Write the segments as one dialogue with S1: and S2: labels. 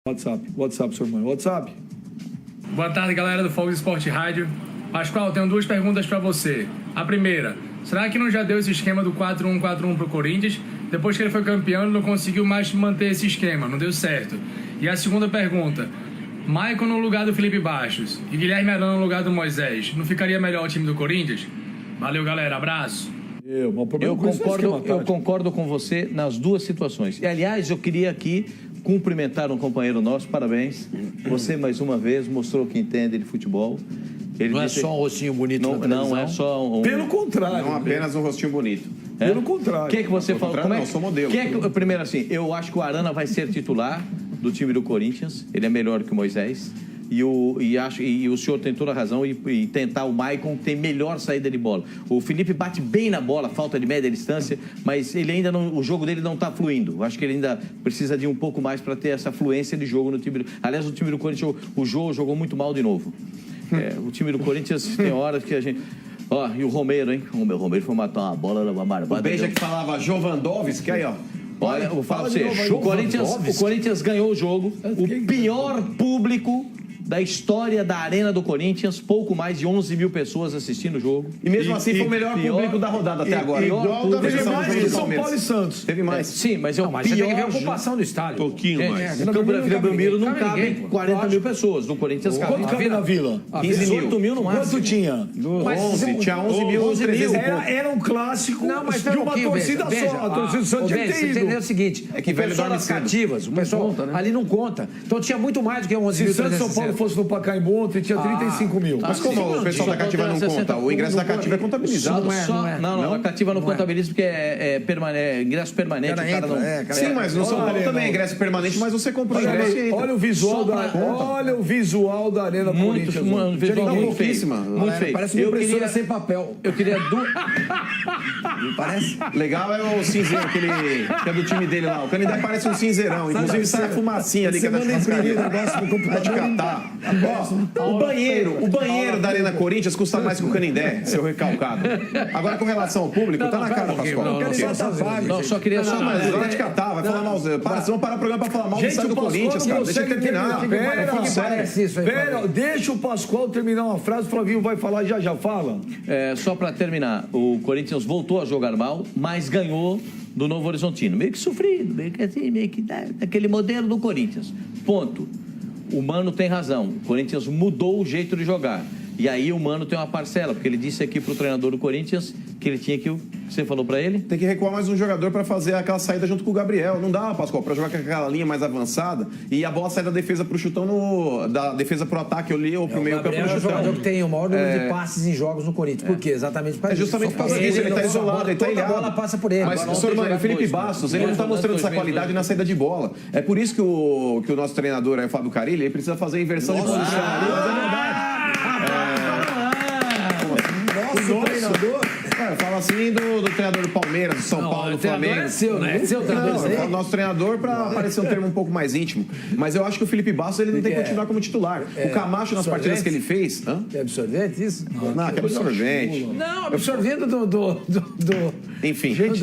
S1: WhatsApp, seu irmão. WhatsApp.
S2: Boa tarde, galera do Fogo Esporte Rádio. Pascoal, tenho duas perguntas para você. A primeira, será que não já deu esse esquema do 4-1-4-1 pro Corinthians? Depois que ele foi campeão, ele não conseguiu mais manter esse esquema, não deu certo. E a segunda pergunta, Maicon no lugar do Felipe Bastos e Guilherme Arana no lugar do Moisés, não ficaria melhor o time do Corinthians? Valeu, galera, abraço.
S3: Eu concordo com você nas duas situações. E, aliás, eu queria aqui cumprimentar um companheiro nosso, parabéns. Você, mais uma vez, mostrou que entende de futebol. Ele
S4: não é só um rostinho bonito na televisão?
S3: Não é só um...
S1: Pelo contrário.
S5: Não apenas um rostinho bonito.
S3: É?
S1: Pelo contrário.
S3: O que é que você falou? Como é?
S5: Não, sou modelo.
S3: Primeiro assim, eu acho que o Arana vai ser titular do time do Corinthians. Ele é melhor que o Moisés. E o senhor tem toda a razão e tentar o Maicon tem melhor saída de bola. O Felipe bate bem na bola, falta de média distância, mas ele ainda não, o jogo dele não está fluindo. Eu acho que ele ainda precisa de um pouco mais para ter essa fluência de jogo no time. Aliás, o time do Corinthians, o Jô jogou muito mal de novo. O time do Corinthians tem horas que a gente... Ó, e o Romero, hein? O Romero foi matar uma bola, uma barbada.
S5: O Beija que falava Jovandovski, aí, ó.
S3: Olha, eu vou falar pra você, o Corinthians ganhou o jogo, o pior público da história da Arena do Corinthians, pouco mais de 11 mil pessoas assistindo o jogo.
S5: E mesmo assim foi o melhor público da rodada até agora.
S1: Igual da
S5: Teve mais
S1: de São Paulo e Santos.
S5: Teve mais.
S3: Sim, mas é o
S4: mas
S3: pior.
S4: tem que ver a ocupação do estádio.
S1: Pouquinho mais.
S3: O campo da Vila Belmiro não cabe 40 mil pessoas. No Corinthians cabe.
S1: Quanto cabe na Vila?
S3: 18 mil no máximo.
S1: Quanto tinha?
S5: 11, tinha 11 mil.
S1: Era um clássico de uma torcida só. A torcida do Santos tinha que ter
S4: Você
S1: ido.
S4: entendeu o seguinte,
S5: É que
S4: o
S5: velho
S4: pessoal
S5: dorme
S4: das
S5: cedo.
S4: cativas, o pessoal ali não conta. Então tinha muito mais do que 11 mil.
S1: Se Santos e São Paulo fosse no Pacaembu ontem, tinha 35 mil.
S5: Mas como o pessoal da cativa não conta? O ingresso da cativa é contabilizado.
S3: Não, a cativa não contabiliza porque é ingresso permanente. O cara não...
S5: Sim, mas no São Paulo também é ingresso permanente, mas você comprou ingresso e entra.
S1: Olha o visual da Arena Corinthians.
S3: Um visual muito feio. Muito feio.
S4: Parece uma impressora sem papel.
S3: Eu queria
S4: Parece?
S5: Legal é o cinzeiro, aquele que é do time dele lá. O Canindé parece um cinzeirão. Inclusive sai a fumacinha ali que é da churrascaria. Vai te catar. Ó, o banheiro da Arena Corinthians custa mais que o Canindé, seu recalcado. Agora, com relação ao público, tá na cara, Pascoal.
S3: Não, só queria...
S5: Mas vai te catar, vai falar mal. Vocês vão parar o programa pra falar mal do estádio do Corinthians, cara. Deixa eu terminar.
S1: Pera, deixa o Pascoal terminar uma frase, o Flavinho vai falar e já fala.
S3: Só para terminar, o Corinthians voltou a jogar mal, mas ganhou do Novo Horizontino. Meio que sofrido, meio que daquele modelo do Corinthians. Ponto. O Mano tem razão. O Corinthians mudou o jeito de jogar. E aí o Mano tem uma parcela, porque ele disse aqui pro treinador do Corinthians que ele tinha que... Você falou pra ele?
S5: Tem que recuar mais um jogador pra fazer aquela saída junto com o Gabriel. Não dá, Pascoal, pra jogar com aquela linha mais avançada e a bola sai da defesa pro chutão, da defesa pro ataque ali ou pro meio campo no chutão.
S4: É o jogador que tem o maior número de passes em jogos no Corinthians. Por quê? Exatamente para
S5: isso. Justamente por causa disso, ele tá isolado, ele tá ilhado.
S4: A bola passa por ele.
S5: Mas, Sormani, o Felipe Bastos, ele não tá mostrando essa qualidade na saída de bola. É por isso que o nosso treinador, o Fábio Carilli, ele precisa fazer a inversão de posição. Nosso treinador? Fala assim do treinador do Palmeiras, do São Paulo, do Flamengo.
S4: É seu, né? É seu treinador.
S5: Não, nosso treinador para parecer um termo um pouco mais íntimo. Mas eu acho que o Felipe Bastos ele não tem que continuar como titular. O Camacho, nas partidas que ele fez...
S4: É absorvente isso?
S5: Não, que é absorvente.
S4: Não, absorvendo do...
S5: Enfim, mas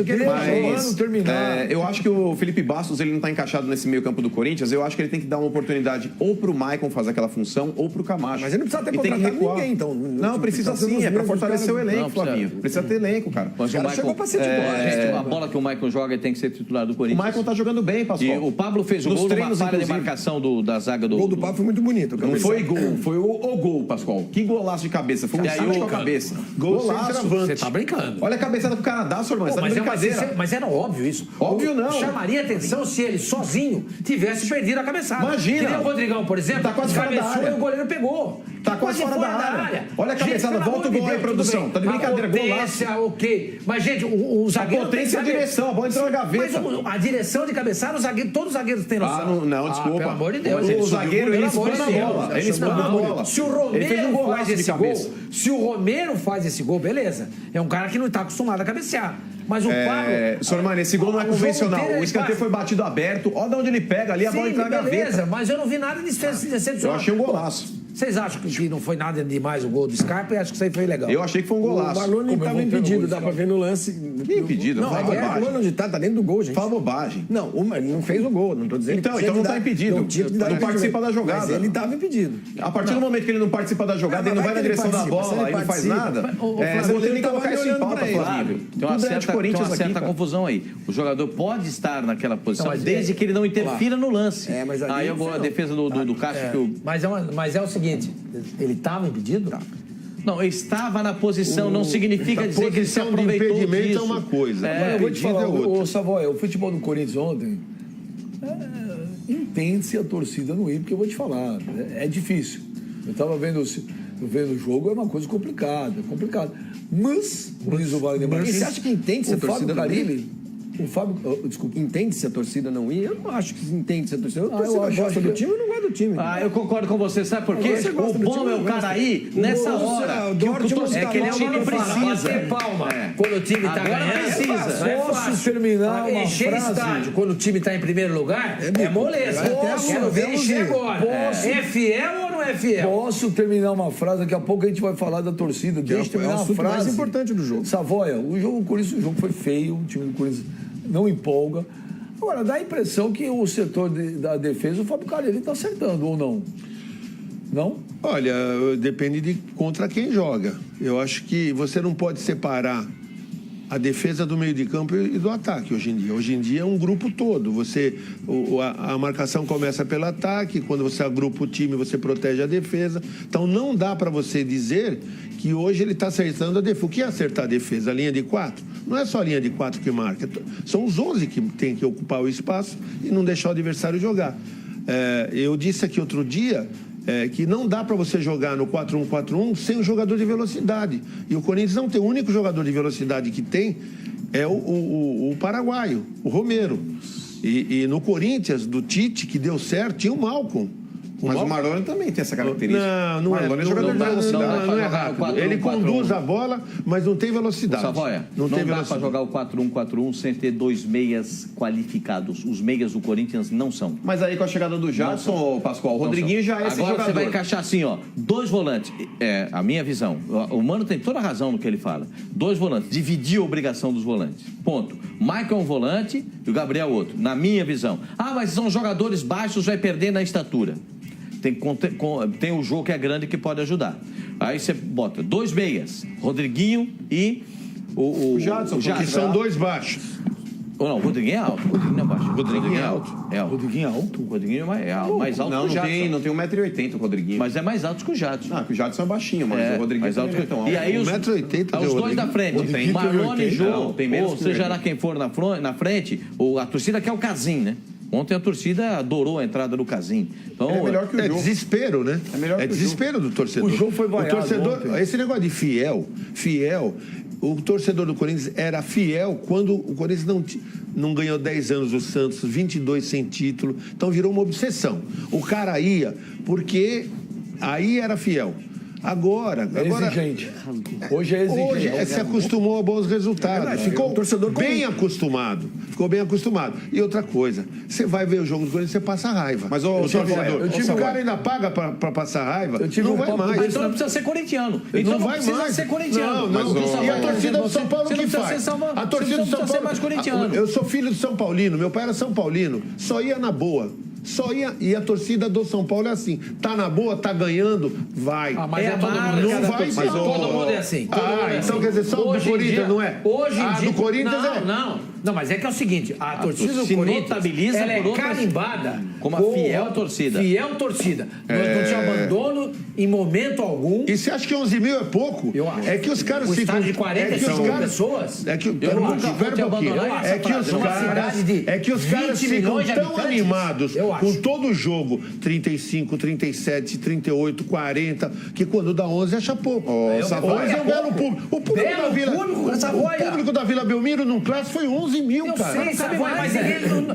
S5: eu acho que o Felipe Bastos ele não está encaixado nesse meio campo do Corinthians. Eu acho que ele tem que dar uma oportunidade ou pro Maicon fazer aquela função ou pro Camacho.
S4: Mas ele não precisa ter contratado ninguém, então.
S5: Não, precisa sim, é para fortalecer o elenco, Flavinho. Precisa ter elenco, cara.
S3: Mas o Maicon chegou pra ser titular. A bola que o Maicon joga tem que ser titular do Corinthians.
S5: O Maicon tá jogando bem, Pascoal.
S3: E o Pablo fez o gol numa falha de marcação da zaga do...
S4: O gol do Pablo foi muito bonito.
S5: Não foi gol, foi o gol, Pascoal. Que golaço de cabeça. Foi um chute com a cabeça. Golaço.
S4: Você tá brincando.
S5: Olha a cabeçada pro Canadá, senhor, mano. Você tá de brincadeira.
S4: Mas era óbvio isso.
S5: Óbvio não.
S4: Chamaria atenção se ele sozinho tivesse perdido a cabeçada.
S5: Imagina.
S4: Que nem o Rodrigão, por exemplo,
S5: tá quase fora da área.
S4: E o goleiro pegou.
S5: Tá quase fora da área. Olha a cabeçada, volta o gol aí, produção. Tá de brincadeira, golaço.
S4: Ok. Mas, gente, o zagueiro...
S5: A potência é a direção, a bola entrou na gaveta.
S4: Mas a direção de cabeçada, todos os zagueiros têm noção.
S5: Não, desculpa.
S4: Pelo amor de Deus.
S5: O zagueiro, ele expõe na bola. Ele expõe na bola.
S4: Se o Romero faz esse gol, se o Romero faz esse gol, beleza. É um cara que não tá acostumado a cabecear. Mas o Pablo...
S5: Sormani, esse gol não é convencional. O escanteio foi batido aberto. Olha de onde ele pega ali, a bola entra na gaveta.
S4: Beleza, mas eu não vi nada de decepcionante.
S5: Eu achei um golaço.
S4: Vocês acham que não foi nada demais o gol do Scarpa? Eu acho que isso aí foi legal.
S5: Eu achei que foi um
S6: O
S5: golaço.
S6: Marlon nem estava impedido, dá pra ver no lance.
S5: Que impedido?
S6: Não,
S5: Fala
S6: é
S5: bobagem.
S6: onde tá dentro do gol, gente.
S5: Fala bobagem.
S6: Não, ele não fez o gol, não tô dizendo
S5: Então,
S6: que tinha
S5: então
S6: que
S5: não tá
S6: dar-
S5: impedido.
S6: Não, tinha que dar
S5: Não
S6: impedimento.
S5: participa da jogada.
S6: Mas ele estava impedido.
S5: A partir do momento que ele não participa da jogada, ele não vai na direção da bola, aí não faz nada. Você tem que colocar isso em pauta, Flávio.
S3: Tem uma certa confusão aí. O jogador pode estar naquela posição desde que ele não interfira no lance.
S6: Mas ali
S3: Aí a defesa do Cássio que o...
S4: Mas é o seguinte, ele estava impedido?
S3: Não, estava na posição, não significa dizer que ele se
S1: posição de
S3: aproveitou
S1: impedimento
S3: disso.
S1: é uma coisa. Agora, eu vou te falar, ô Savoia, o futebol do Corinthians ontem, entende-se a torcida não ir, porque eu vou te falar, é difícil. Eu estava vendo o jogo, é uma coisa complicada. Mas, como diz o Wagner Martins,
S6: você acha que entende se a torcida não ir?
S1: O Fábio, desculpa.
S6: Entende se a torcida não ir? Eu não acho que entende se a torcida. A torcida
S1: eu acho
S6: gosta
S1: que-
S6: do time, eu não gosto do time.
S3: Eu concordo com você, sabe por quê?
S6: Você gosta
S3: O
S6: do
S3: bom
S6: time,
S3: é
S6: eu
S3: o
S6: gosto.
S3: cara aí,
S6: O
S3: nessa
S6: Borussia,
S3: hora,
S6: o
S3: que o
S6: Dortmund
S3: torcedor
S6: tá
S3: é que ele
S6: mal,
S3: time
S6: não fala,
S3: precisa.
S4: Bater palma quando o time tá
S3: Agora
S4: ganhando.
S3: precisa.
S4: É
S1: Posso
S4: fácil.
S1: terminar uma
S4: Encher
S1: frase?
S4: estádio quando o time tá em primeiro lugar é moleza. Quero ver encher agora. É fiel ou não é fiel?
S1: Posso terminar uma frase? Daqui a pouco a gente vai falar da torcida. Deixa eu
S6: é o
S1: terminar uma
S6: assunto
S1: frase.
S6: mais importante do jogo.
S1: Savoia, o Corinthians, o jogo foi feio, o time do Corinthians não empolga. Agora, dá a impressão que o setor da defesa, o Fábio Carelli está acertando, ou não? Não?
S7: Olha, depende de contra quem joga. Eu acho que você não pode separar a defesa do meio de campo e do ataque hoje em dia. Hoje em dia é um grupo todo. A marcação começa pelo ataque, quando você agrupa o time, você protege a defesa. Então não dá para você dizer que hoje ele está acertando a defesa. O que é acertar a defesa? A linha de 4? Não é só a linha de 4 que marca. São os 11 que tem que ocupar o espaço e não deixar o adversário jogar. Eu disse aqui outro dia que não dá para você jogar no 4-1-4-1 sem um jogador de velocidade. E o Corinthians não tem. O único jogador de velocidade que tem é o paraguaio, o Romero. E no Corinthians, do Tite, que deu certo, tinha o Malcom.
S5: Mas o Marlon também tem essa característica.
S7: Não é.
S5: Marlon é jogador de velocidade.
S7: Não é rápido. Ele conduz a bola, mas não tem velocidade.
S3: Savoia, não
S7: tem
S3: dá para
S7: velocidade.
S3: jogar o 4-1-4-1 sem ter dois meias qualificados. Os meias do Corinthians não são.
S5: Mas aí com a chegada do Jadson, Pascoal, o Rodriguinho já é esse
S3: Agora
S5: jogador.
S3: você vai encaixar assim, ó, dois volantes. É a minha visão. O Mano tem toda a razão no que ele fala. Dois volantes, dividir a obrigação dos volantes. Ponto. Michael é um volante e o Gabriel outro. Na minha visão. Mas são jogadores baixos, vai perder na estatura. Tem o jogo que é grande que pode ajudar. Aí você bota dois meias, Rodriguinho e o
S5: Jadson,
S7: Que são dois baixos.
S3: Ou não, o Rodriguinho é alto. O Rodriguinho é baixo.
S7: Rodriguinho é alto.
S1: Rodriguinho é alto?
S3: O Rodriguinho é mais alto
S5: Não,
S3: que o Jadson.
S5: não tem 1,80m o Rodriguinho.
S3: Mas é mais alto que o Jadson.
S5: Que o Jadson é baixinho, mas o Rodriguinho
S3: mais alto
S5: também
S3: que...
S5: não é tão alto.
S3: E aí os
S7: 1,80m
S3: os dois da frente,
S7: Rodriguinho tem
S3: Marlone e
S7: 1,80m.
S3: Jô,
S5: Não, tem menos
S3: ou
S5: que
S3: seja
S5: 1,80m.
S3: lá quem for na frente, a torcida quer o Casim, né? Ontem a torcida adorou a entrada do Casim. Então,
S5: Ele é melhor que o
S7: É
S5: Jô.
S7: desespero, né?
S5: É melhor que o
S7: desespero do torcedor.
S1: O Jô foi vaiado
S7: O torcedor,
S1: ontem.
S7: esse negócio de fiel, o torcedor do Corinthians era fiel quando o Corinthians não ganhou 10 anos o Santos, 22 sem título. Então virou uma obsessão. O cara ia porque aí era fiel. Agora
S1: Exigente. Hoje é exigente.
S7: Hoje se acostumou a bons resultados. Ficou bem acostumado. Ficou bem acostumado. E outra coisa, você vai ver o jogo do Corinthians, você passa raiva.
S5: Mas o torcedor,
S7: o cara ainda paga pra passar raiva,
S1: Eu tive
S7: não
S1: um
S7: vai
S1: papo
S7: mais.
S3: Mas então não precisa ser corintiano.
S7: Não
S3: Então não
S7: vai
S3: precisa
S7: mais.
S3: ser corintiano.
S7: Não. E a torcida do São Paulo
S3: Você
S7: o que
S3: não precisa
S7: faz?
S3: ser São-
S7: A torcida
S3: você
S7: do
S3: não
S7: São
S3: precisa ser
S7: Paulo.
S3: mais corintiano.
S7: Eu sou filho de São Paulino, meu pai era São Paulino, só ia na boa. Só ia, e a torcida do São Paulo é assim: tá na boa, tá ganhando, vai.
S4: Mas
S3: É
S4: todo
S3: a
S4: mundo
S3: marca
S7: não vai ser.
S4: todo mundo é assim. Todo mundo é
S7: Então
S4: assim.
S7: quer dizer, só do
S4: Hoje em
S7: Corinthians
S4: dia-
S7: não é?
S4: Hoje em dia,
S7: do Corinthians
S4: não,
S7: é.
S4: Não, mas é que é o seguinte, a torcida do
S3: se
S4: Corinthians,
S3: notabiliza
S4: ela é
S3: por outras-
S4: carimbada
S3: como a fiel torcida.
S4: Fiel torcida. Não te abandono em momento algum.
S7: E você acha que 11 mil é pouco?
S4: Eu acho.
S7: É que os caras
S4: O
S7: ficam.
S4: estádio de 45 pessoas?
S7: É que,
S3: Eu
S7: pera um
S3: nunca
S7: pouquinho,
S3: vou
S7: pera
S3: te
S7: um pouquinho.
S3: abandonar
S7: É que
S3: essa
S7: os
S3: frase.
S4: Numa
S7: caras,
S4: cidade de
S7: é que os caras
S4: 20
S7: ficam
S4: milhões de
S7: tão
S4: habitantes,
S7: animados
S4: eu acho.
S7: com todo o jogo, 35, 37, 38, 40, que quando dá 11 acha pouco.
S5: Savoia,
S7: 11 é um belo público. O público
S4: Belo
S7: da Vila,
S4: público, Savoia.
S7: o público da Vila Belmiro num clássico foi 11 mil,
S4: Eu
S7: cara.
S4: sei, Savoia, mas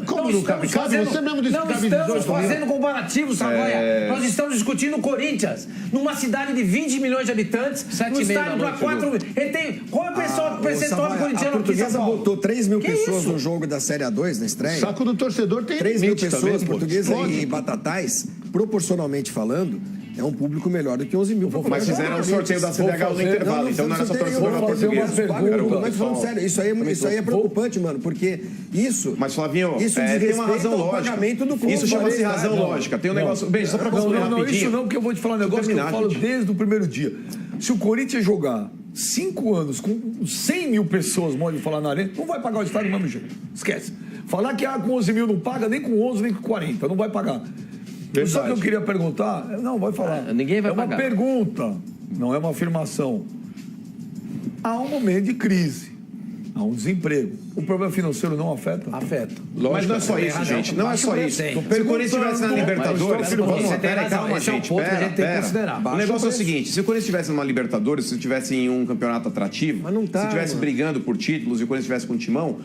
S7: Como não cabe? Cabe? Você mesmo disse que
S4: não
S7: cabe
S4: estamos
S7: 18 mil.
S4: fazendo comparativo, Savoia. Nós estamos discutindo o Corinthians, numa cidade de 20 milhões de habitantes, no estádio para 4 mil. Ele tem... Qual é o percentual do corintiano
S6: A
S4: aqui em São
S6: Portuguesa
S4: Paulo?
S6: botou 3 mil
S4: Que
S6: pessoas
S4: isso?
S6: no jogo da Série A2, na estreia.
S7: Saco do torcedor tem
S6: 3 mil
S7: limite
S6: pessoas,
S7: também, pô.
S6: Portuguesa
S7: Pode.
S6: e Batatais, proporcionalmente falando, é um público melhor do que 11 mil.
S5: Mas fizeram um sorteio da CDH no intervalo, então não era só torcedor português.
S6: Mas falando sério, isso aí é preocupante, mano, porque isso...
S5: Mas, Flavinho,
S6: isso
S5: tem uma razão lógica. Isso chama-se razão lógica. Tem um negócio... Bem, só pra concluir rapidinho.
S1: Não, isso não, porque eu vou te falar um negócio que eu falo desde o primeiro dia. Se o Corinthians jogar 5 anos com 100 mil pessoas, pode falar na arena, não vai pagar o estádio do mesmo jeito. Esquece. Falar que com 11 mil não paga, nem com 11, nem com 40. Não vai pagar. Só que eu queria perguntar... Não, vai falar.
S3: Ninguém vai pagar.
S1: É uma pergunta, não é uma afirmação. Há um momento de crise. Há um desemprego. O problema financeiro não afeta?
S4: Afeta.
S5: Mas não é só isso, gente. Não é só isso. Se o Corinthians estivesse na Libertadores... Calma, gente. Pera. O negócio é o seguinte. Se o Corinthians estivesse numa Libertadores, se estivesse em um campeonato atrativo, se estivesse brigando por títulos e o Corinthians estivesse com o timão,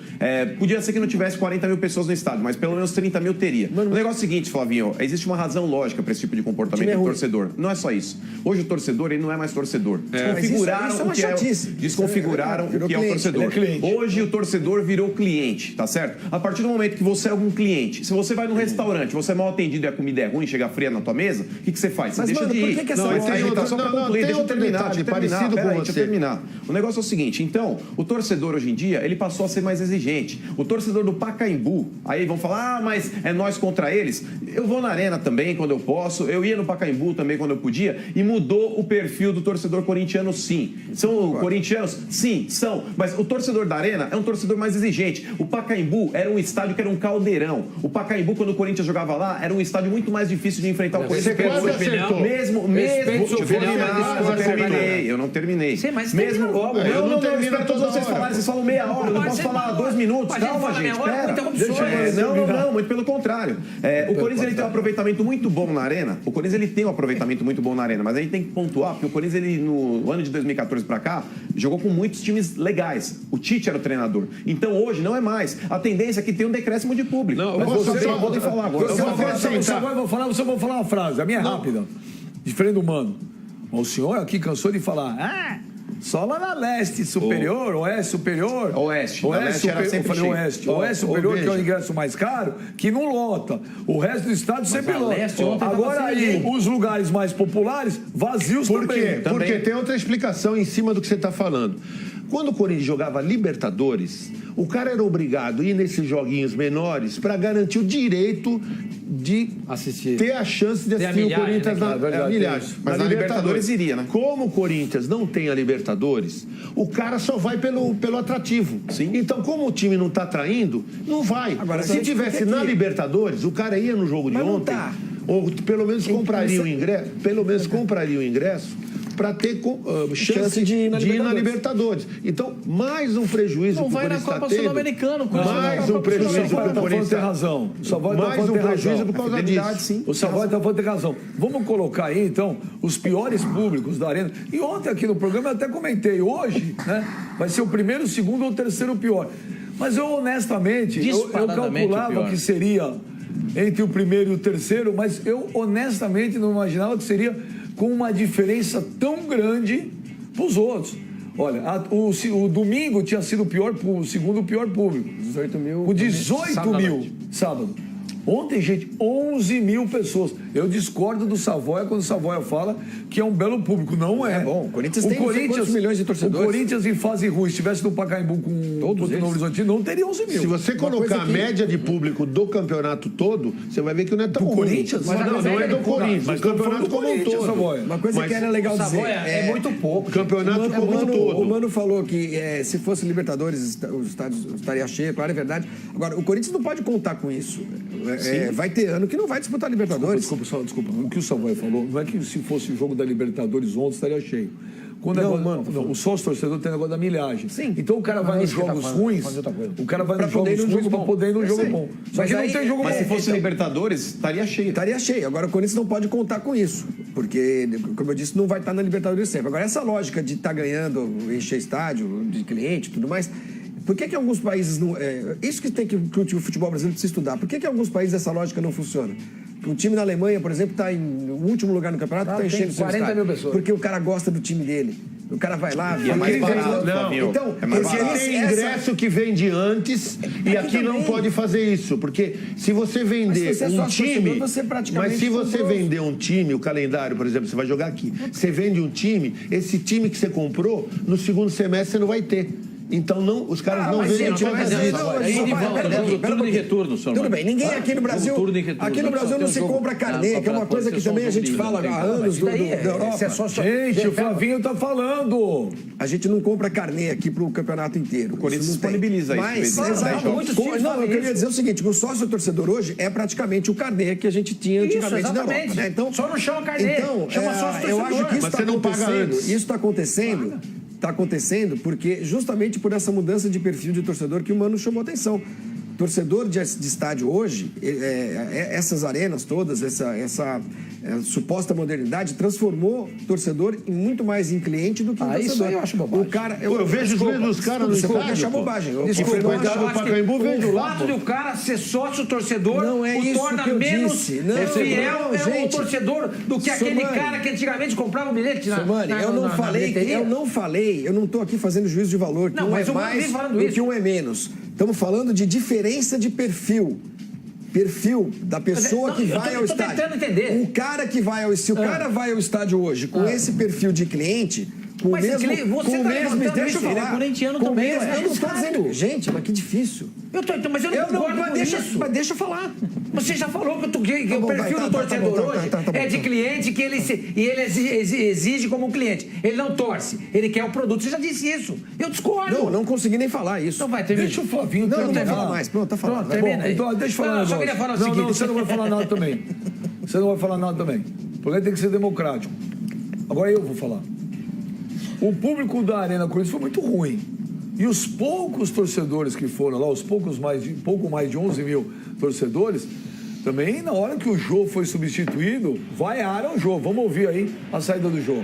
S5: podia ser que não tivesse 40 mil pessoas no estádio, mas pelo menos 30 mil teria. O negócio é o seguinte, Flavinho. Existe uma razão lógica para esse tipo de comportamento do torcedor. Não é só isso. Hoje o torcedor, ele não é mais torcedor. Desconfiguraram o que é o torcedor. Hoje o torcedor virou cliente, tá certo? A partir do momento que você é algum cliente, se você vai num restaurante, você é mal atendido e a comida é ruim, chega fria na tua mesa, o que você faz? Você deixa de ir. Deixa eu terminar. O negócio é o seguinte, então, o torcedor hoje em dia, ele passou a ser mais exigente. O torcedor do Pacaembu, aí vão falar, mas é nós contra eles. Eu vou na arena também, quando eu posso, eu ia no Pacaembu também, quando eu podia, e mudou o perfil do torcedor corintiano, sim. São corintianos? Sim, são. Mas o torcedor da arena é um torcedor mais exigente. O Pacaembu era um estádio que era um caldeirão. O Pacaembu, quando o Corinthians jogava lá, era um estádio muito mais difícil de enfrentar o Corinthians. Eu não terminei.
S4: Sim, mas mesmo
S5: logo. Eu não espero todos vocês falarem. Vocês falam meia hora, eu não posso falar 2 minutos. Calma, gente, espera. Não, muito pelo contrário. O Corinthians ele tem um aproveitamento muito bom na arena. O Corinthians ele tem um aproveitamento muito bom na arena, mas a gente tem que pontuar, porque o Corinthians, ele, no ano de 2014 pra cá, jogou com muitos times legais. O Tite era o treinador. Então hoje não é mais. A tendência é que tem um decréscimo de público.
S1: Não, mas você pode falar agora. Eu vou falar uma frase, a minha é rápida. Diferente do Mano. O senhor aqui cansou de falar, só lá na leste superior, oeste superior.
S5: Oeste
S1: era sempre eu falei oeste. Oeste superior, que é o ingresso mais caro, que não lota. O resto do estado sempre lota. Agora aí, os lugares mais populares, vazios também.
S7: Porque tem outra explicação em cima do que você está falando. Quando o Corinthians jogava Libertadores, o cara era obrigado a ir nesses joguinhos menores para garantir o direito de ter a chance de assistir o Corinthians na milhagem.
S5: Mas na Libertadores iria, né?
S7: Como o Corinthians não tem a Libertadores, o cara só vai pelo atrativo.
S5: Sim.
S7: Então, como o time não está atraindo, não vai. Agora, se tivesse na Libertadores, o cara ia no jogo de ontem, ou pelo menos compraria o ingresso, para ter chance de ir na Libertadores. Então, mais um prejuízo
S3: não vai na Copa Sul-Americana.
S7: Mais um prejuízo para o Corinthians.
S1: Tem razão.
S7: Mais um prejuízo por causa disso.
S1: O Savoy está falando ter razão. Vamos colocar aí, então, os piores públicos da arena. E ontem aqui no programa eu até comentei. Hoje, né, vai ser o primeiro, o segundo ou o terceiro pior. Mas eu, honestamente, eu calculava que seria entre o primeiro e o terceiro, mas eu, honestamente, não imaginava que seria com uma diferença tão grande para os outros. Olha, o domingo tinha sido o segundo pior público.
S6: 18 mil.
S1: Com 18 mil, sábado. Ontem, gente, 11 mil pessoas. Eu discordo do Savoia quando o Savoia fala que é um belo público. Não é.
S6: É bom. O Corinthians tem quantos milhões de torcedores?
S1: O Corinthians, em fase ruim, se estivesse no Pacaembu com todos o Novo Horizontino, não teria 11 mil.
S7: Se você colocar a média de público do campeonato todo, você vai ver que não é tão ruim.
S1: Corinthians?
S7: Mas não é do Corinthians. Mas o campeonato como um todo.
S6: Uma coisa que era legal dizer.
S4: É muito pouco.
S7: Campeonato como um todo.
S6: O Mano falou que se fosse Libertadores, os estádios estaria cheio, claro, é verdade. Agora, o Corinthians não pode contar com isso. Vai ter ano que não vai disputar a Libertadores.
S1: Desculpa. O que o Savoia falou, não é que se fosse o jogo da Libertadores ontem estaria cheio. O sócio torcedor tem negócio da milhagem.
S6: Sim.
S1: Então o cara vai nos jogos ruins. O cara vai nos jogos ruins para poder ir no jogo bom. Só que não tem jogo bom.
S5: Mas se fosse Libertadores, estaria cheio.
S6: Estaria cheio. Agora o Corinthians não pode contar com isso. Porque, como eu disse, não vai estar na Libertadores sempre. Agora, essa lógica de estar ganhando, encher estádio, de cliente e tudo mais. Por que alguns países não... isso que tem que o futebol brasileiro precisa estudar. Por que alguns países essa lógica não funciona? Um time na Alemanha, por exemplo, está em último lugar no campeonato, está enchendo o seu
S4: 40 mil pessoas.
S6: Porque o cara gosta do time dele. O cara vai lá...
S5: E é mais barato,
S7: Não,
S5: Fabinho.
S6: então,
S5: É mais
S6: esse-
S5: barato.
S7: Tem ingresso que vende antes e aqui não
S6: também.
S7: pode fazer isso, porque se você vender
S6: Mas se você é
S7: um
S6: sócio
S7: time,
S6: torcedor, você praticamente
S7: mas se você
S6: comprou.
S7: vender um time, o calendário, por exemplo, você vai jogar aqui, você vende um time, esse time que você comprou, no segundo semestre você não vai ter. Então não, os caras não
S6: mas
S7: vendem
S6: gente,
S7: por
S6: mas
S7: causa
S6: é-
S7: disso.
S6: não,
S3: Aí de volta,
S6: pera
S3: jogo
S6: um
S3: turno de
S6: pouquinho.
S3: retorno, senhor.
S6: Tudo bem, ninguém aqui no Brasil,
S3: turno de retorno.
S6: aqui no Brasil não se
S3: Tem um
S6: compra
S3: jogo.
S6: carnê, que é uma
S3: Pode
S6: coisa
S3: ser
S6: que
S3: só um
S6: também a
S3: jogo
S6: gente
S3: de
S6: fala
S3: ida,
S6: há
S3: tem
S6: anos
S3: como.
S6: da Europa.
S4: Isso é só...
S1: Gente, o Flavinho tá falando.
S6: A gente não compra carnê aqui pro campeonato inteiro. O
S5: Corinthians disponibiliza isso de vez em quando,
S6: exato.
S5: né, João?
S4: Muitos times
S6: Não,
S4: fazem
S6: eu queria
S4: isso.
S6: dizer o seguinte, o sócio torcedor hoje é praticamente o carnê que a gente tinha
S4: Isso,
S6: antigamente na Europa.
S4: exatamente.
S6: Né? Então,
S4: Só não chama carnê, chama sócio
S6: eu
S4: torcedor.
S6: acho que isso
S7: Mas
S6: está
S7: você não paga
S6: acontecendo.
S7: antes.
S6: Isso está acontecendo porque justamente por essa mudança de perfil de torcedor que o Mano chamou atenção. Torcedor de estádio hoje, essas arenas todas, essa suposta modernidade, transformou o torcedor em muito mais em cliente do que em torcedor.
S4: isso aí eu acho bobagem.
S6: O cara,
S7: Pô, eu vejo os mesmos caras no
S6: Você pode
S7: estádio,
S6: achar
S7: pô.
S6: bobagem.
S7: E
S6: Desculpa,
S7: frequentar
S6: eu
S7: no
S6: acho que-
S7: Pacaembu, vejo
S4: O
S7: lá,
S4: fato
S7: pô.
S4: de o cara ser sócio torcedor
S6: Não é
S4: o
S6: isso
S4: torna
S6: que eu
S4: menos
S6: disse. Não,
S4: fiel
S6: não,
S4: é
S6: gente.
S4: o torcedor do que aquele
S6: Somani.
S4: cara que antigamente comprava o bilhete na
S6: Somani, eu não falei, eu não estou aqui fazendo juízo de valor, que
S4: Não,
S6: um
S4: mas
S6: é
S4: o Mano
S6: mais
S4: vive falando
S6: do
S4: isso.
S6: que um é menos. Estamos falando de diferença de perfil. Perfil da pessoa
S4: Não,
S6: que
S4: eu
S6: vai
S4: tô-
S6: ao
S4: eu tô
S6: estádio.
S4: tentando entender.
S6: O cara que vai ao... Se o cara vai ao estádio hoje com esse perfil de cliente... Com
S4: Mas
S6: o mesmo,
S4: você
S6: com o
S4: tá
S6: mesmo,
S4: levantando
S6: deixa eu
S4: isso, ele é
S6: falar.
S3: corintiano
S6: Com o
S3: também,
S6: mesmo,
S3: ué.
S6: eu não estou
S4: Exato.
S6: dizendo... Gente, mas que difícil.
S4: Mas eu não concordo com isso.
S6: Mas deixa eu falar.
S4: Você já falou que
S6: Tá
S4: o
S6: bom,
S4: perfil
S6: vai,
S4: do
S6: tá
S4: torcedor
S6: bom,
S4: hoje
S6: tá bom,
S4: é de
S6: tá.
S4: cliente que ele exige como cliente. Ele não torce, ele quer o produto. Você já disse isso. Eu discordo.
S6: Não consegui nem falar isso.
S4: Então vai, termina.
S1: Deixa o Flavinho
S6: Não vai
S1: terminar.
S6: falar mais. Pronto, tá falando.
S4: Pronto,
S6: Vai.
S4: termina
S1: Bom,
S4: aí.
S1: então, deixa eu falar
S4: Não,
S1: um
S4: eu só
S1: negócio.
S4: queria falar o
S1: Não,
S4: seguinte.
S1: não, você não vai falar nada também. Você não vai falar nada também. Porque tem que ser democrático. Agora eu vou falar. O público da Arena Corinthians foi muito ruim. E os poucos torcedores que foram lá, pouco mais de 11 mil torcedores, também na hora que o Jô foi substituído, vaiaram o Jô. Vamos ouvir aí a saída do Jô.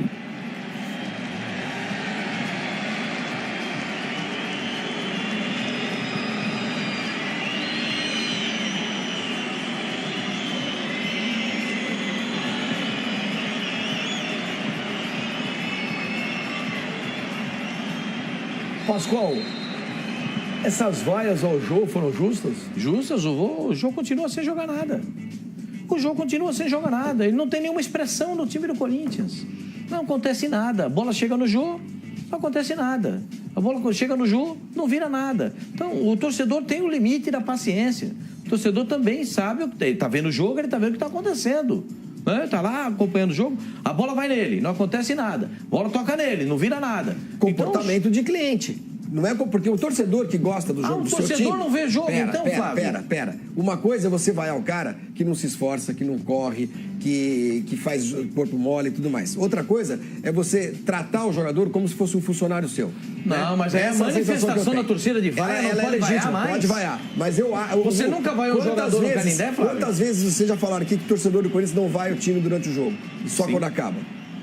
S1: Pascoal, essas vaias ao Jô foram justas?
S3: Justas, o jogo continua sem jogar nada. O jogo continua sem jogar nada. Ele não tem nenhuma expressão no time do Corinthians. Não acontece nada. A bola chega no jogo, não acontece nada. A bola chega no jogo, não vira nada. Então, o torcedor tem o limite da paciência. O torcedor também sabe o que ele está vendo o jogo, ele está vendo o que está acontecendo. Está lá acompanhando o jogo, a bola vai nele, não acontece nada. A bola toca nele, não vira nada.
S6: Comportamento de cliente. Não é porque o torcedor que gosta do jogo do seu time...
S3: O torcedor não vê jogo, então, Flávio.
S6: Pera. Uma coisa é você vai ao cara que não se esforça, que não corre, que faz corpo mole e tudo mais. Outra coisa é você tratar o jogador como se fosse um funcionário seu.
S3: Não,
S6: né?
S3: mas é a
S6: Essa sensação que eu
S3: manifestação
S6: tenho.
S3: da torcida de vaia, não
S6: ela
S3: pode
S6: é legítima,
S3: vaiar mais.
S6: pode vaiar. Mas
S3: Você nunca vaiou o
S6: quantas
S3: jogador no
S6: vezes-
S3: Canindé, Flávio?
S6: Quantas vezes vocês já falaram aqui que o torcedor do Corinthians não vai ao time durante o jogo? E só quando acaba?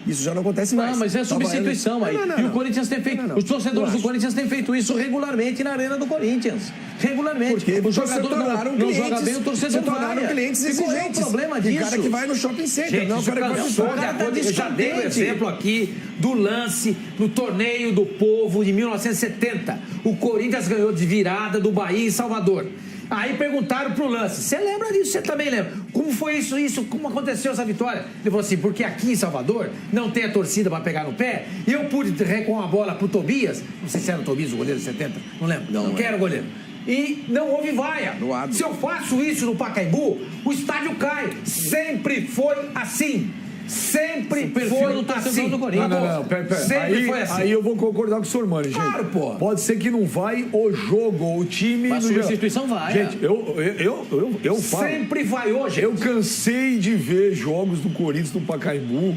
S6: Isso já não acontece mais.
S3: Não, mas é substituição aí.
S6: Não.
S3: E o Corinthians tem feito.
S6: Não.
S3: Os torcedores
S6: Não
S3: do Corinthians têm feito isso regularmente na Arena do Corinthians. Regularmente.
S6: Porque
S3: o jogador
S6: se tornaram
S3: não
S6: clientes,
S3: joga bem, o torcedor
S6: se tornaram
S3: vai.
S6: clientes
S3: E qual é o
S6: exigentes.
S3: problema
S6: E
S3: disso?
S6: cara que vai no shopping center,
S4: Gente,
S6: não o cara que vai no
S4: sou
S6: shopping.
S4: de acordo, eu já dei o
S3: descontente.
S4: exemplo aqui do lance no Torneio do Povo de 1970. O Corinthians ganhou de virada do Bahia em Salvador. Aí perguntaram pro lance, você lembra disso? Você também lembra? Como foi isso? Como aconteceu essa vitória? Ele falou assim, porque aqui em Salvador não tem a torcida para pegar no pé, e eu pude com a bola pro Tobias, não sei se era o Tobias, o goleiro de 70, não lembro, não quem era o goleiro. E não houve vaia. Se eu faço isso no Pacaembu, o estádio cai. Sempre foi assim. Sempre foi
S3: do torcedor
S4: assim.
S3: do Corinthians.
S1: Não, pera.
S4: Sempre foi assim.
S1: Aí eu vou concordar com o senhor, mano, gente.
S4: Claro, pô.
S1: Pode ser que não vai o jogo, o time...
S3: Mas
S1: no geral.
S3: substituição vai.
S1: Gente, eu falo...
S4: Sempre vai hoje.
S1: Eu cansei de ver jogos do Corinthians no Pacaembu.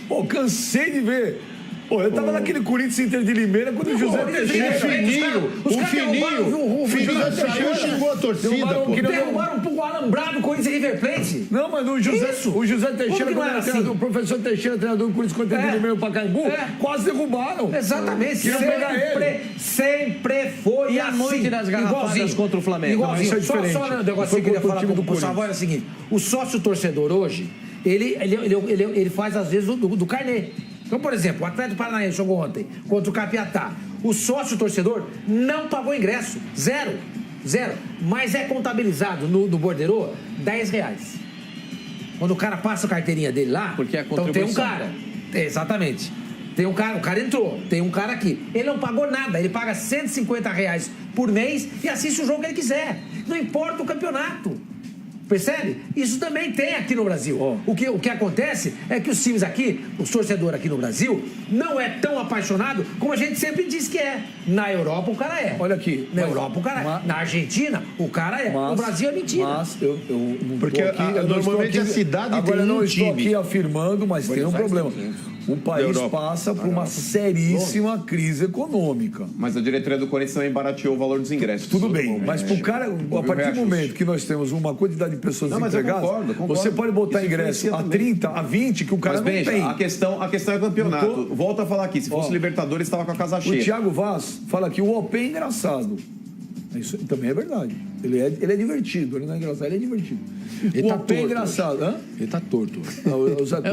S1: Pô, cansei de ver. Pô, eu tava naquele Corinthians Inter de Limeira quando o José Teixeira...
S7: O Fininho saiu e xingou a torcida, pô.
S4: Derrubaram um alambrado do Corinthians e River Plate.
S1: Não, mas o José Teixeira,
S4: Como que não
S1: quando
S4: era
S1: era treinador,
S4: assim?
S1: o professor Teixeira, treinador do Corinthians contra o Inter de Limeira no Pacaembu, quase derrubaram.
S4: Exatamente.
S1: Queriam pegar ele.
S4: Sempre foi
S3: E a
S4: assim.
S3: noite das garrafadas
S4: Igualzinho.
S3: contra o Flamengo?
S4: Igualzinho.
S1: Não, isso é diferente.
S4: Só um negócio que
S1: Foi
S4: eu queria
S1: contra o
S4: falar
S1: time do
S4: com o Savói é o seguinte. O sócio torcedor hoje, ele faz às vezes do carnê. Então, por exemplo, o Atlético Paranaense jogou ontem contra o Capiatá. O sócio torcedor não pagou ingresso. Zero. Mas é contabilizado no borderô R$10. Quando o cara passa a carteirinha dele lá,
S3: porque é a
S4: então tem um cara. Exatamente. Tem um cara, o cara entrou, tem um cara aqui. Ele não pagou nada, ele paga R$150 por mês e assiste o jogo que ele quiser. Não importa o campeonato. Percebe? Isso também tem aqui no Brasil. O que acontece é que os times aqui, os torcedores aqui no Brasil, não é tão apaixonado como a gente sempre diz que é. Na Europa o cara é.
S1: Olha aqui.
S4: Na Europa o cara é. Na Argentina o cara é. No Brasil é mentira.
S1: Mas eu não
S7: porque
S1: tô aqui,
S7: normalmente a cidade
S1: agora
S7: tem
S1: eu não
S7: um
S1: estou
S7: time.
S1: aqui afirmando, mas tem um problema. O país passa por uma seríssima crise econômica.
S5: Mas a diretoria do Corinthians também barateou o valor dos ingressos.
S1: Tudo bem, mas pro cara, a partir do momento que nós temos uma quantidade de pessoas desempregadas, você pode botar ingresso a 30, a 20, que o cara
S5: mas,
S1: não tem.
S5: A questão é campeonato. Volto a falar aqui, se fosse Libertadores, estava com a casa cheia.
S1: O Thiago Vaz fala que o OP é engraçado. Isso também é verdade. Ele é divertido, ele não é engraçado, ele é divertido.
S6: Ele
S1: o OP é engraçado. Hã?
S6: Ele tá torto.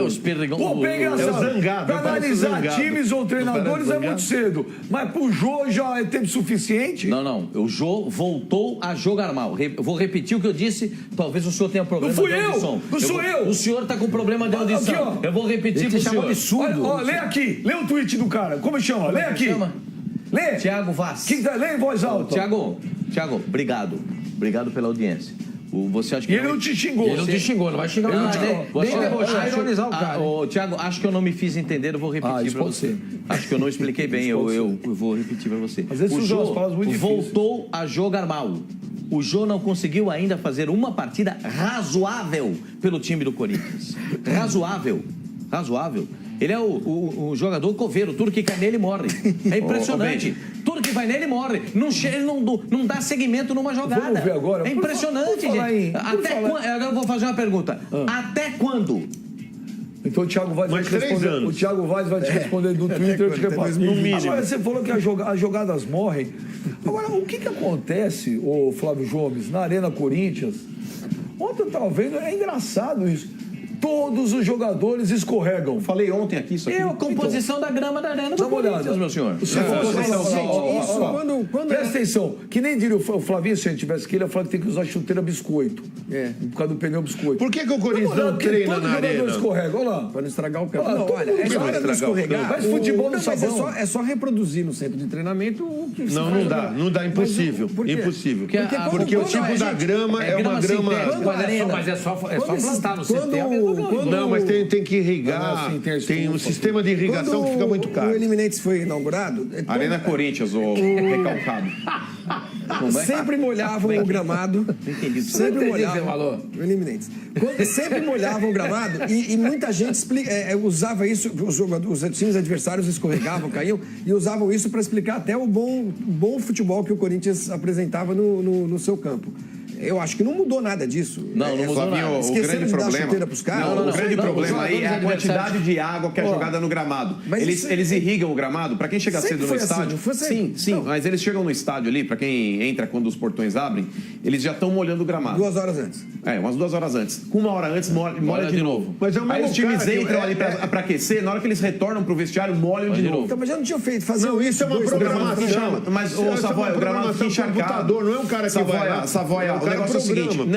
S3: Os perdigão.
S1: O OP é engraçado.
S7: É o zangado,
S1: pra analisar
S7: zangado.
S1: times ou treinadores é muito cedo. Mas pro Jô já é tempo suficiente?
S3: Não. O Jô voltou a jogar mal. Vou repetir o que eu disse. Talvez o senhor tenha problema
S1: Não fui
S3: de audição.
S1: eu! Não sou eu!
S3: O senhor tá com problema de audição.
S1: Aqui, ó.
S3: Eu vou repetir pro senhor.
S4: absurdo.
S1: Olha, lê aqui, lê o tweet do cara. Como chama? Lê aqui. Lê.
S3: Thiago Vaz.
S1: Lê em voz alta.
S3: Tiago, obrigado. Obrigado pela audiência. Você acha que
S1: E ele não te xingou.
S4: Ele não te xingou, não vai xingar o cara. Nem debochar e ironizar o cara.
S3: Tiago, acho que eu não me fiz entender, eu vou repetir pra você. Acho que eu não expliquei bem, eu vou repetir pra você.
S1: Às vezes
S3: O
S1: usa umas
S3: Jô
S1: palavras muito difíceis.
S3: voltou a jogar mal. O Jô não conseguiu ainda fazer uma partida razoável pelo time do Corinthians. Razoável. Ele é o jogador coveiro, tudo que cai nele morre. É impressionante. Tudo que vai nele morre. Ele não dá seguimento numa jogada.
S1: Vamos ver agora.
S3: É impressionante, gente. Agora eu vou fazer uma pergunta. Até quando?
S1: Então o Thiago Vaz vai te responder.
S7: anos.
S1: O Thiago Vaz vai te responder no Twitter. Eu te repasso.
S7: no mínimo.
S1: Agora você falou que as jogadas morrem. Agora, o que acontece, ô Flávio Gomes, na Arena Corinthians? Ontem eu estava vendo, é engraçado isso. Todos os jogadores escorregam.
S5: Falei ontem aqui isso aqui.
S3: É a composição da grama da Arena do
S1: Dá uma
S3: Corinthians,
S1: olhada.
S3: meu senhor.
S1: Presta atenção, que nem diria o Flavinho, se a gente tivesse aqui, ele ia falar que tem que usar chuteira biscoito. Por causa do pneu biscoito.
S7: Por que o Corinthians não treina
S1: todo
S7: na
S1: jogador
S7: arena?
S1: escorrega, olha lá.
S6: Para não estragar o campo.
S1: Ah,
S6: Não,
S1: todo
S6: olha,
S1: mundo
S6: essa
S1: vai
S6: hora de
S1: estragar o
S6: escorregar.
S1: campo. Faz futebol no
S6: Mas
S1: sabão.
S6: é só reproduzir no centro de treinamento o que
S7: Não dá, impossível.
S6: Por quê?
S7: Impossível.
S6: Porque
S7: o tipo da grama é uma grama.
S4: Mas é só plantar no CT.
S7: Não, mas tem que irrigar,
S1: Assim, tem
S7: tem um
S1: estufa.
S7: sistema de irrigação que fica muito
S6: O
S7: caro.
S6: Eliminates foi inaugurado.
S5: Arena Corinthians, o recalcado.
S6: Sempre molhavam o gramado. Sempre molhavam o Eliminates. Sempre molhavam o gramado e muita gente usava isso, os times adversários escorregavam, caíam e usavam isso para explicar até o bom futebol que o Corinthians apresentava no seu campo. Eu acho que não mudou nada disso.
S3: Não mudou
S5: Flavinho,
S3: nada.
S5: o
S6: Esqueceram
S5: grande
S6: de dar
S5: problema.
S6: chuteira pros caras?
S5: Não, o grande problema aí é a
S3: jogadores
S5: quantidade
S3: adversários.
S5: de água que é jogada no gramado.
S6: Mas
S5: Eles irrigam o gramado. Pra quem chega
S6: Sempre
S5: cedo no
S6: foi assim,
S5: estádio.
S6: não foi sempre.
S5: Sim,
S6: Não.
S5: mas eles chegam no estádio ali, pra quem entra quando os portões abrem, eles já estão molhando o gramado.
S6: 2 horas antes.
S5: Umas 2 horas antes. 1 hora antes, molha de novo.
S7: Mas é o
S5: Aí
S7: mesmo
S5: os times
S7: cara que-
S5: entram ali pra aquecer, na hora que eles retornam pro vestiário, molham de novo.
S6: Então, mas já não tinha feito. Fazer
S7: Não, isso é uma
S6: dois
S7: programação.
S6: programas.
S5: Mas,
S7: Isso é
S5: ô
S7: uma
S5: Savoia, o gramado fica
S7: programação
S5: encharcado.
S7: computador, não é um cara que vai lá.
S5: Savoia,
S7: É um
S5: o
S7: cara
S5: negócio é o seguinte,
S7: programa.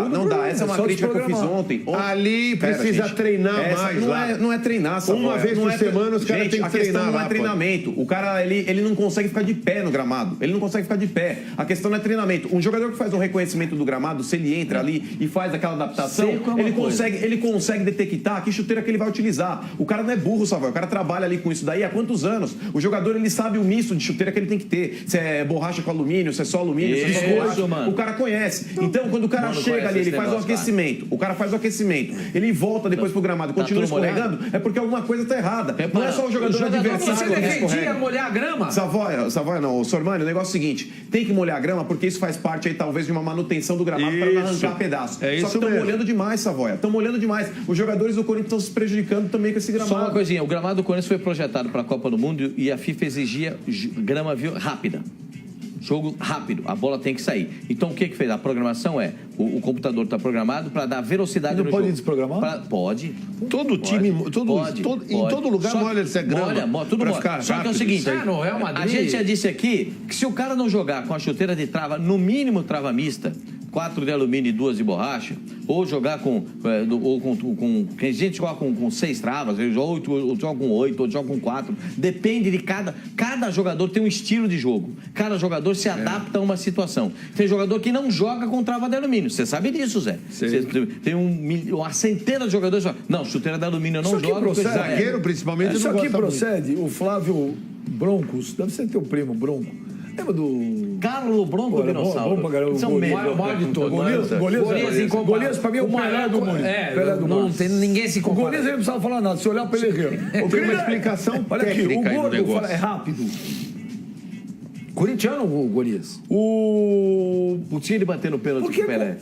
S5: não dá. Essa é uma
S1: só
S5: crítica que eu fiz
S1: desprogramar.
S5: ontem.
S7: Ali precisa treinar mais lá.
S5: Não é treinar, Savoia.
S7: Uma vez por semana os caras têm que
S5: a questão
S7: treinar
S5: não
S7: lá,
S5: é
S7: pô.
S5: treinamento. O cara, ele não consegue ficar de pé no gramado. Ele não consegue ficar de pé. A questão não é treinamento. Um jogador que faz um reconhecimento do gramado, se ele entra ali e faz aquela adaptação,
S3: Seco é uma
S5: ele consegue detectar que chuteira que ele vai utilizar. O cara não é burro, Savoia. O cara trabalha ali com isso daí há quantos anos? O jogador, ele sabe o misto de chuteira que ele tem que ter. Se é borracha com alumínio, se é só alumínio, se é só
S3: Isso,
S5: borracha.
S3: mano.
S5: O cara conhece. Então, quando o cara
S3: Mano,
S5: chega
S3: conhece
S5: ali, ele
S3: esse
S5: faz o
S3: negócio,
S5: aquecimento. O cara faz o aquecimento. Ele volta depois pro gramado,
S3: Tá
S5: continua
S3: tudo molhado?
S5: escorregando, é porque alguma coisa tá errada. Não é só o jogador
S3: Você
S5: adversário que
S4: defendia
S5: escorrega.
S4: molhar a grama?
S5: Savoia não. Sormani, o negócio é o seguinte: tem que molhar a grama porque isso faz parte aí, talvez, de uma manutenção do gramado para não
S7: Isso.
S5: arrancar pedaço.
S7: É
S5: Só
S7: isso
S5: que estão
S7: mesmo.
S5: molhando demais, Savoia. Estão molhando demais. Os jogadores do Corinthians estão se prejudicando também com esse gramado.
S3: Só uma coisinha, o gramado do Corinthians foi projetado para a Copa do Mundo e a FIFA exigia grama rápida. Jogo rápido, a bola tem que sair. Então o que fez? A programação é, o computador está programado para dar velocidade no jogo.
S1: Não pode desprogramar?
S3: Pode.
S7: Todo time, em todo lugar molha essa grama.
S3: Tudo
S7: pra
S3: molha.
S7: ficar
S3: Só que é o
S7: rápido,
S3: seguinte,
S7: isso aí.
S4: no Real Madrid...
S3: a gente já disse aqui que se o cara não jogar com a chuteira de trava, no mínimo trava mista, 4 de alumínio e 2 de borracha, ou jogar com a gente joga com 6 travas, ou joga com 8, ou joga com 4, depende de cada jogador tem um estilo de jogo, cada jogador se adapta a uma situação. Tem jogador que não joga com trava de alumínio, você sabe disso, Zé. Tem uma centena de jogadores que não, chuteira de alumínio eu não jogo.
S7: Zagueiro, principalmente,
S1: Isso
S7: não
S1: aqui
S7: gosta
S1: procede, o Flávio Broncos, deve ser teu primo, Bronco. Lembra do...
S3: Carlos Bronco Dinossauro.
S1: São
S4: o maior de todos.
S1: Golias, pra mim, é o Pelé do mundo.
S4: Não tem ninguém se
S1: O
S4: compara.
S1: Golias, ele não precisava falar nada. Se olhar pra ele,
S7: Tem uma explicação
S1: olha aqui, o
S7: técnica aí do
S1: gordo
S7: negócio.
S1: fala, é rápido.
S4: Corintiano ou Golias?
S1: O
S3: Tinha ele batendo pênalti
S1: Por que
S3: com o Pelé.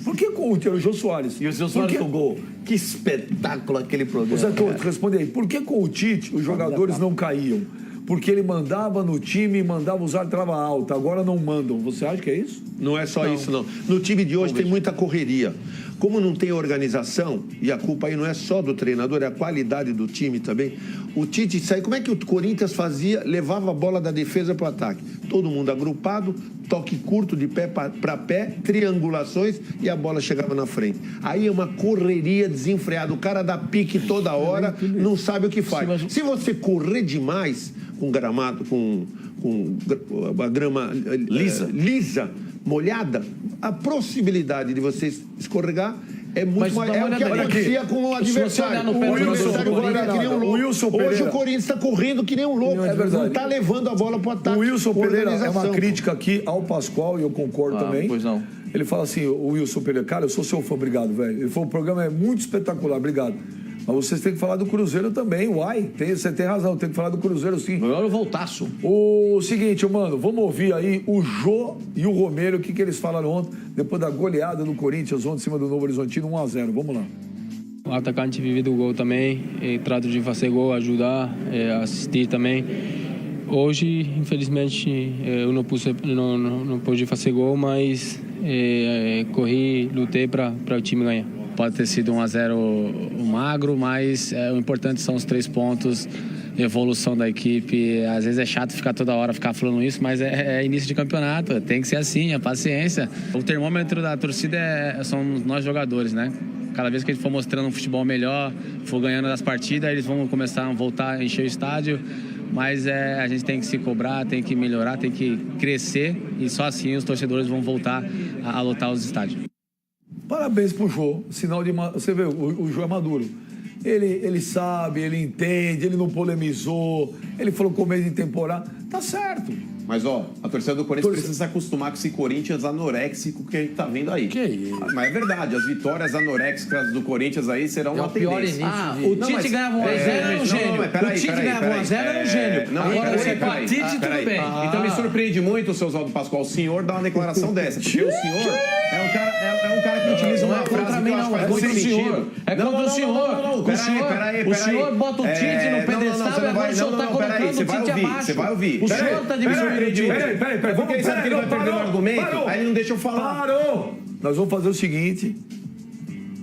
S1: Por que com o Jô Soares?
S3: E o Jô Soares no gol. Que espetáculo aquele programa.
S1: Zé Torres, responde aí. Por que com o Tite os jogadores não caíam? Porque ele mandava no time e mandava usar trava alta. Agora não mandam. Você acha que é isso?
S7: Não é só isso, não. No time de hoje tem muita correria. Como não tem organização, e a culpa aí não é só do treinador, é a qualidade do time também. O Tite sai. Como é que o Corinthians fazia? Levava a bola da defesa para o ataque. Todo mundo agrupado, toque curto de pé para pé, triangulações e a bola chegava na frente. Aí é uma correria desenfreada. O cara dá pique toda hora, não sabe o que faz. Se você correr demais com gramado, com a grama lisa, molhada, a possibilidade de você escorregar é muito maior. É o que acontecia com o adversário. O adversário corria que nem um louco. Hoje o Corinthians está correndo que nem um louco. Não está levando a bola para o ataque.
S1: O Wilson Pereira é uma crítica aqui ao Pascoal, e eu concordo também.
S3: Pois não.
S1: Ele fala assim, o Wilson Pereira, cara, eu sou seu fã, obrigado, velho. Ele falou, o programa é muito espetacular, obrigado. Mas vocês têm que falar do Cruzeiro também, você tem razão, tem que falar do Cruzeiro sim.
S3: Melhor o voltaço.
S1: O seguinte, mano, vamos ouvir aí o Jô e o Romero, o que eles falaram ontem, depois da goleada do Corinthians ontem em cima do Novo Horizontino, 1-0, vamos lá.
S8: O atacante vive do gol também, e trato de fazer gol, ajudar, assistir também. Hoje, infelizmente, eu não pude fazer gol, mas corri, lutei para o time ganhar. Pode ter sido 1-0 magro, mas o importante são os 3 pontos, evolução da equipe. Às vezes é chato ficar toda hora falando isso, mas é início de campeonato, tem que ser assim, a paciência. O termômetro da torcida são nós jogadores, né? Cada vez que a gente for mostrando um futebol melhor, for ganhando as partidas, eles vão começar a voltar a encher o estádio. Mas a gente tem que se cobrar, tem que melhorar, tem que crescer e só assim os torcedores vão voltar a lotar os estádios.
S1: Parabéns pro Jô, sinal de... Você vê, o Jô é maduro. Ele sabe, ele entende, ele não polemizou, ele falou começo de temporada. Tá certo.
S5: Mas, a torcida do Corinthians precisa se acostumar com esse Corinthians anoréxico que a gente tá vendo aí.
S4: Que isso?
S5: Mas é verdade, as vitórias anoréxicas do Corinthians aí serão uma tendência.
S3: O Tite ganhava 1-0 era um gênio. O Tite ganhava 1-0 era um gênio.
S4: Agora você com a Tite, tudo bem.
S5: Então me surpreende muito, o seu Oswaldo Pascoal, o senhor dar uma declaração dessa. Porque o senhor é um cara que utiliza uma frase que eu acho que faz muito sentido.
S3: É contra o senhor.
S5: Peraí.
S3: O senhor bota o Tite no pedestal e agora o senhor tá colocando o Tite abaixo.
S5: Você vai ouvir.
S3: O senhor tá me surpreendendo.
S1: Peraí.
S5: Porque ele sabe que ele vai perder o argumento, aí ele não deixa eu falar.
S1: Parou! Nós vamos fazer o seguinte...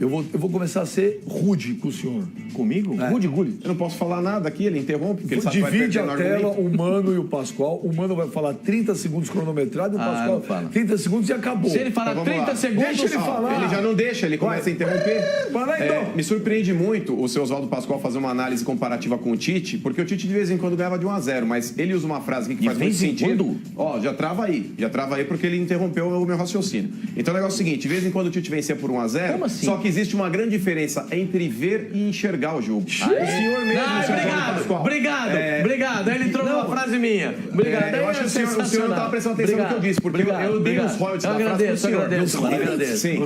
S1: Eu vou começar a ser rude com o senhor.
S3: Comigo?
S1: Rude.
S5: Eu não posso falar nada aqui, ele interrompe, porque ele sabe que vai
S1: Divide
S5: perder
S1: a
S5: o
S1: tela,
S5: argumento.
S1: o Mano e o Pascoal. O Mano vai falar 30 segundos cronometrado e o Pascoal
S3: não fala.
S1: 30 segundos e acabou.
S3: Se ele falar
S5: Então, vamos
S3: 30
S5: lá.
S3: segundos...
S1: Deixa ele falar.
S5: Ele já não deixa, ele começa a interromper.
S1: Vai lá, então.
S5: Me surpreende muito o seu Oswaldo Pascoal fazer uma análise comparativa com o Tite, porque o Tite de vez em quando ganhava de 1-0, mas ele usa uma frase aqui que faz muito sentido. Já trava aí porque ele interrompeu o meu raciocínio. Então o negócio é o seguinte, de vez em quando o Tite vencia por 1-0,
S3: Como assim?
S5: só que existe uma grande diferença entre ver e enxergar o jogo. O senhor mesmo, seu Oswaldo Pascoal.
S3: Obrigado. Ele trocou uma frase minha. Obrigado.
S5: Eu acho que o senhor não estava prestando atenção no que eu disse, porque eu dei os royalties da frase pro senhor.
S3: Agradeço.
S5: Sim,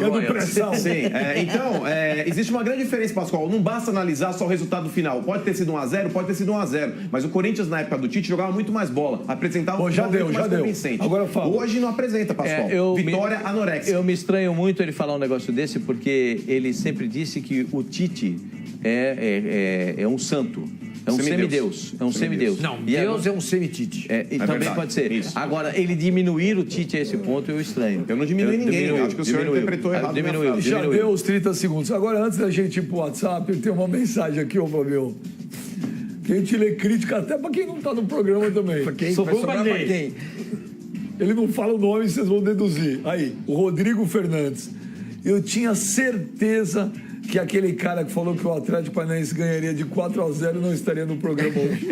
S5: então, existe uma grande diferença, Pascoal. Não basta analisar só o resultado final. Pode ter sido 1-0, pode ter sido 1-0. Mas o Corinthians, na época do Tite, jogava muito mais bola. Apresentava um futebol muito mais convincente.
S1: Agora eu falo.
S5: Hoje não apresenta, Pascoal. Vitória anoréxica.
S3: Eu me estranho muito ele falar um negócio desse, porque ele sempre disse que o Tite é um santo. É um semideus. É um semideus.
S4: Não,
S3: E
S4: Deus é um semitite.
S3: e também
S5: verdade.
S3: pode ser.
S5: Isso.
S3: Agora, ele diminuir o Tite a esse ponto, eu estranho.
S5: Eu não diminui ninguém. Eu acho que o senhor interpretou errado minha
S3: Diminuiu.
S5: frase.
S1: Já deu os 30 segundos. Agora, antes da gente ir pro WhatsApp, tem uma mensagem aqui, ô Fabio. Que a gente lê crítica até pra quem não tá no programa também.
S6: Pra quem?
S4: Sobrou
S6: Vai sobrar
S4: pra
S6: pra quem?
S1: Ele não fala o nome, vocês vão deduzir. Aí, o Rodrigo Fernandes. Eu tinha certeza que aquele cara que falou que o Atlético Paranaense ganharia de 4-0 não estaria no programa hoje.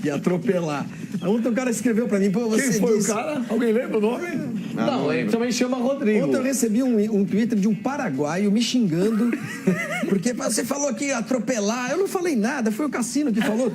S6: Ia atropelar. Ontem o cara escreveu pra mim, pô, você
S1: Quem foi
S6: disse...
S1: o cara? Alguém lembra o nome?
S4: Não, ele também chama Rodrigo.
S6: Ontem eu recebi um Twitter de um paraguaio me xingando, porque você falou que ia atropelar. Eu não falei nada, foi o Cassino que falou.